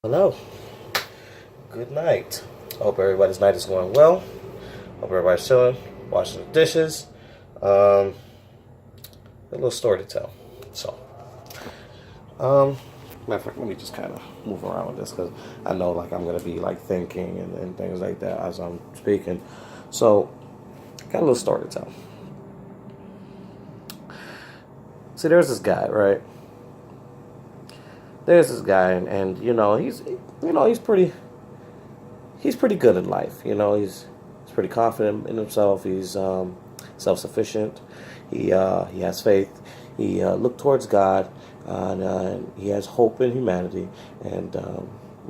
Hello. Good night. Hope everybody's night is going well. Hope everybody's chilling, washing the dishes. A little story to tell. So, matter of fact, let me just kind of move around with this because I know like I'm gonna be like thinking and things like that as I'm speaking. So, got a little story to tell. See, there's this guy, right? There's this guy, and he's pretty good in life. He's pretty confident in himself. He's self sufficient. He has faith. He looked towards God, and he has hope in humanity. And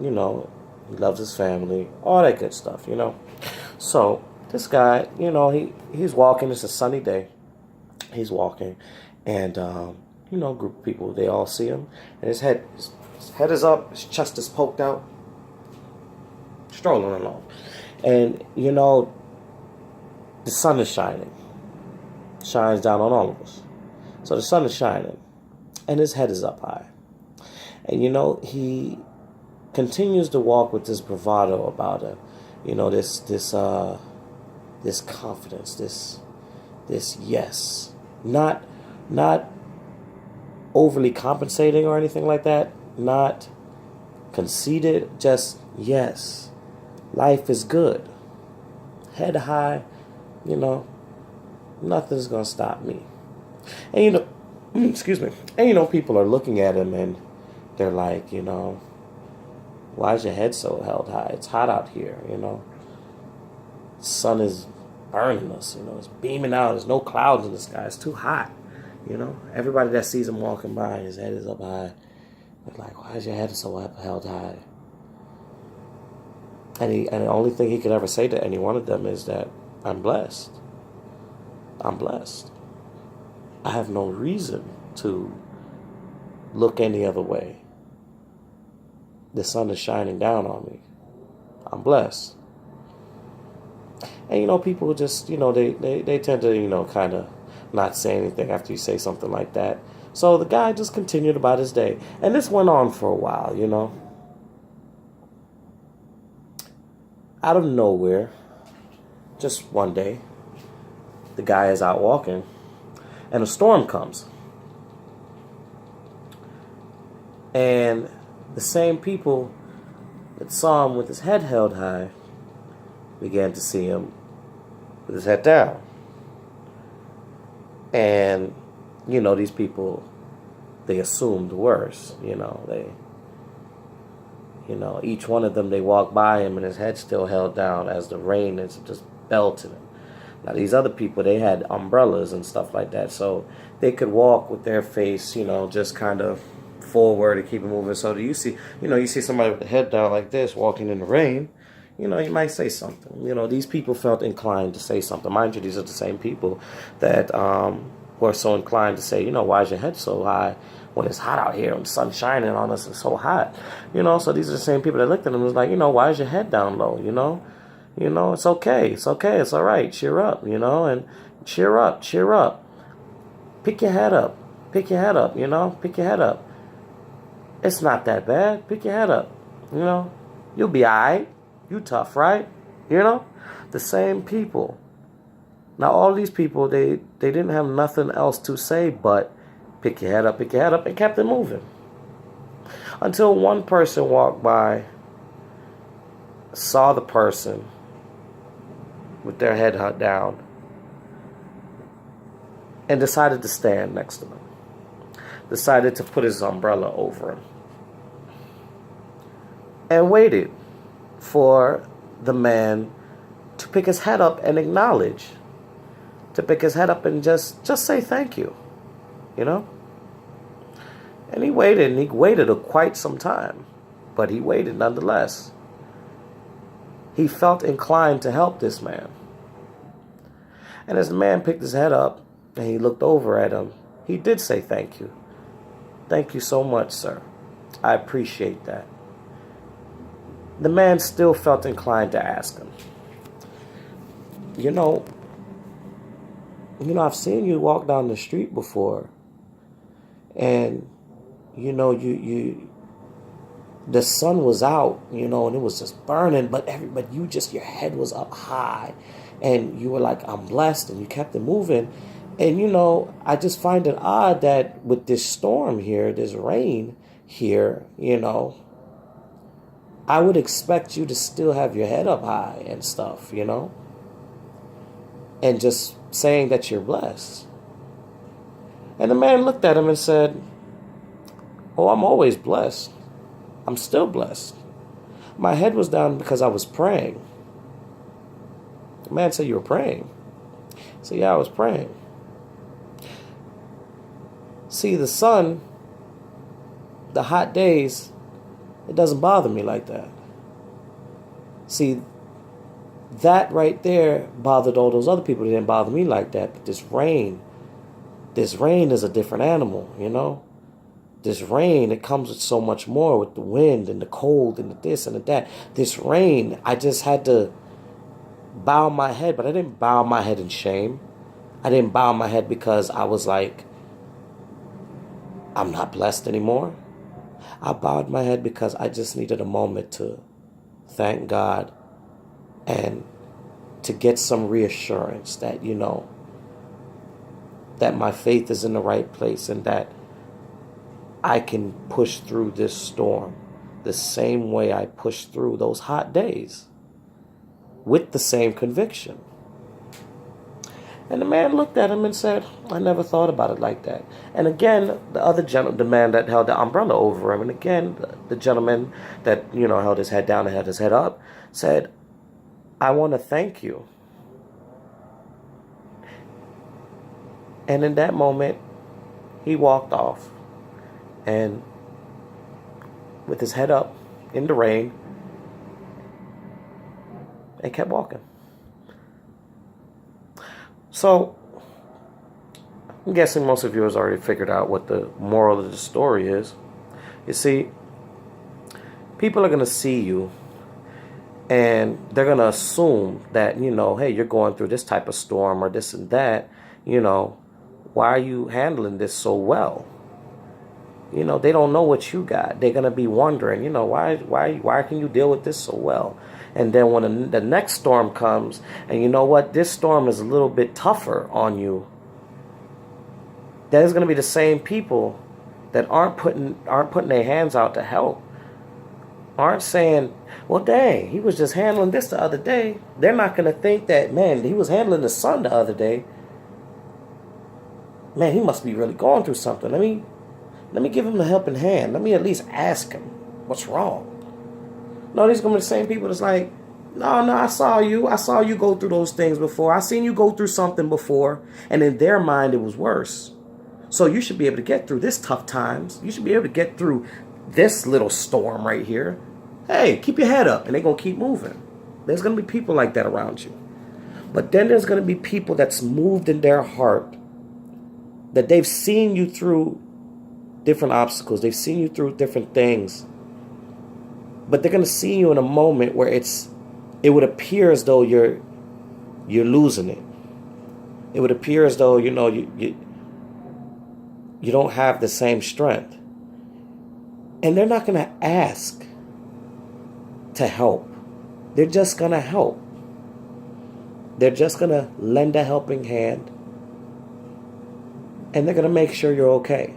you know, he loves his family. All that good stuff. So this guy, he's walking. It's a sunny day. He's walking, and a group of people. They all see him, and his head is up. His chest is poked out, strolling along. And the sun is shining, shines down on all of us. So the sun is shining, and his head is up high. And he continues to walk with this bravado about it. This confidence, this yes, not overly compensating or anything like that, not conceited, just yes. Life is good. Head high, nothing's gonna stop me. And excuse me. And people are looking at him and they're like, why is your head so held high? It's hot out here, The sun is burning us, it's beaming out. There's no clouds in the sky. It's too hot, Everybody that sees him walking by, his head is up high. They're like, why is your head so held high? And the only thing he could ever say to any one of them is that I'm blessed. I'm blessed. I have no reason to look any other way. The sun is shining down on me. I'm blessed. And people just, they tend to, kind of not say anything after you say something like that. So the guy just continued about his day. And this went on for a while, Out of nowhere, just one day, the guy is out walking, and a storm comes. And the same people that saw him with his head held high began to see him with his head down. And, these people, they assumed worse, each one of them, they walked by him and his head still held down as the rain is just belting him. Now, these other people, they had umbrellas and stuff like that, so they could walk with their face, just kind of forward and keep it moving. So do you see, you see somebody with the head down like this walking in the rain, you might say something. These people felt inclined to say something. Mind you, these are the same people that were so inclined to say, why is your head so high when it's hot out here and the sun's shining on us? It's so hot. So these are the same people that looked at him and was like, why is your head down low? It's okay. It's okay. It's all right. Cheer up, and cheer up. Cheer up. Pick your head up. Pick your head up, Pick your head up. It's not that bad. Pick your head up, You'll be all right. You tough, right? The same people. Now, all these people, they didn't have nothing else to say but pick your head up, and kept it moving. Until one person walked by, saw the person with their head down, and decided to stand next to him. Decided to put his umbrella over him. And waited for the man to pick his head up and acknowledge. To pick his head up and just say thank you. And he waited quite some time. But he waited nonetheless. He felt inclined to help this man. And as the man picked his head up and he looked over at him, he did say thank you. Thank you so much, sir. I appreciate that. The man still felt inclined to ask him, I've seen you walk down the street before, and you the sun was out, and it was just burning, but your head was up high, and you were like, I'm blessed, and you kept it moving. And I just find it odd that with this storm here, this rain here, I would expect you to still have your head up high and stuff, and just saying that you're blessed. And the man looked at him and said, oh, I'm always blessed. I'm still blessed. My head was down because I was praying. The man said, you were praying? I said, yeah, I was praying. See, the sun, the hot days, it doesn't bother me like that. See, that right there bothered all those other people. It didn't bother me like that. But this rain is a different animal, This rain, it comes with so much more, with the wind and the cold and the this and the that. This rain, I just had to bow my head, but I didn't bow my head in shame. I didn't bow my head because I was like, I'm not blessed anymore. I bowed my head because I just needed a moment to thank God and to get some reassurance that, that my faith is in the right place and that I can push through this storm the same way I pushed through those hot days with the same conviction. And the man looked at him and said, I never thought about it like that. And again, the man that held the umbrella over him, and again, the gentleman that, held his head down and had his head up, said, I want to thank you. And in that moment, he walked off. And with his head up in the rain, and kept walking. So, I'm guessing most of you has already figured out what the moral of the story is. You see, people are going to see you, and they're going to assume that, hey, you're going through this type of storm or this and that. Why are you handling this so well? They don't know what you got. They're going to be wondering, why can you deal with this so well? And then when the next storm comes, and you know what, this storm is a little bit tougher on you, there's going to be the same people that aren't putting their hands out to help. Aren't saying, well, dang, he was just handling this the other day. They're not going to think that, man, he was handling the sun the other day. Man, he must be really going through something. Let me give him a helping hand. Let me at least ask him what's wrong. No, these going to be the same people that's like, no, I saw you. I saw you go through those things before. I seen you go through something before. And in their mind, it was worse. So you should be able to get through this tough times. You should be able to get through this little storm right here. Hey, keep your head up, and they're going to keep moving. There's going to be people like that around you. But then there's going to be people that's moved in their heart, that they've seen you through different obstacles. They've seen you through different things. But they're going to see you in a moment where it would appear as though you're losing it. It would appear as though, you don't have the same strength. And they're not going to ask to help. They're just going to help. They're just going to lend a helping hand. And they're going to make sure you're okay.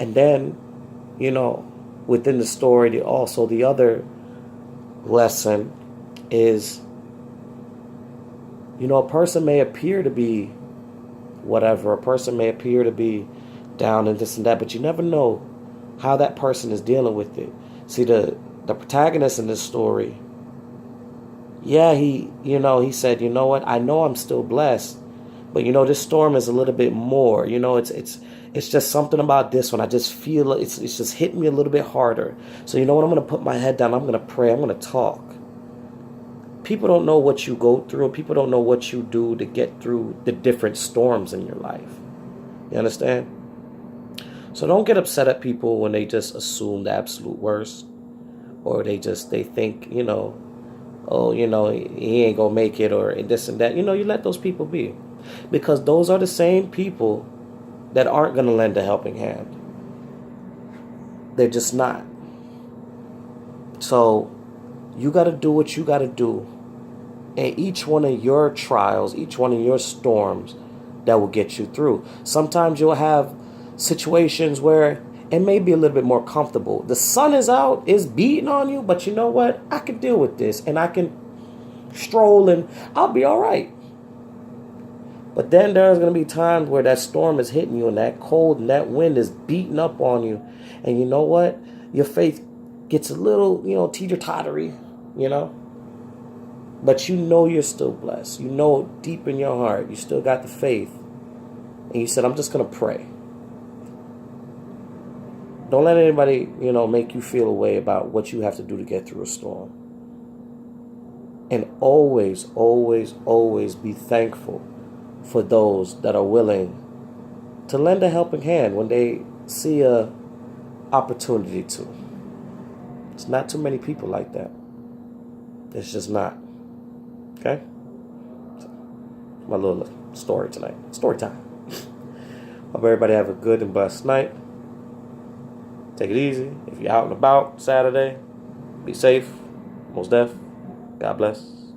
And then, within the story, the other lesson is, a person may appear to be whatever. A person may appear to be down and this and that, but you never know how that person is dealing with it. See, the protagonist in this story, yeah, he said, you know what, I know I'm still blessed, but this storm is a little bit more. It's just something about this one. I just feel it's just hitting me a little bit harder. So you know what, I'm going to put my head down. I'm going to pray. I'm going to talk. People don't know what you go through. People don't know what you do to get through the different storms in your life. You understand? So don't get upset at people when they just assume the absolute worst. Or they think, oh, he ain't going to make it, or this and that. You let those people be. Because those are the same people that aren't going to lend a helping hand. They're just not. So you got to do what you got to do. And each one of your trials, each one of your storms, that will get you through. Sometimes you'll have situations where it may be a little bit more comfortable. The sun is out, it's beating on you, but you know what? I can deal with this, and I can stroll and I'll be all right. But then there's going to be times where that storm is hitting you and that cold and that wind is beating up on you. And you know what? Your faith gets a little, teeter-tottery, But you know you're still blessed. You know deep in your heart, you still got the faith. And you said, I'm just going to pray. Don't let anybody, make you feel a way about what you have to do to get through a storm. And always, always, always be thankful for those that are willing to lend a helping hand when they see a opportunity to. It's not too many people like that. It's just not. Okay? So, my little story tonight. Story time. Hope everybody have a good and blessed night. Take it easy. If you're out and about Saturday, be safe. Most def. God bless.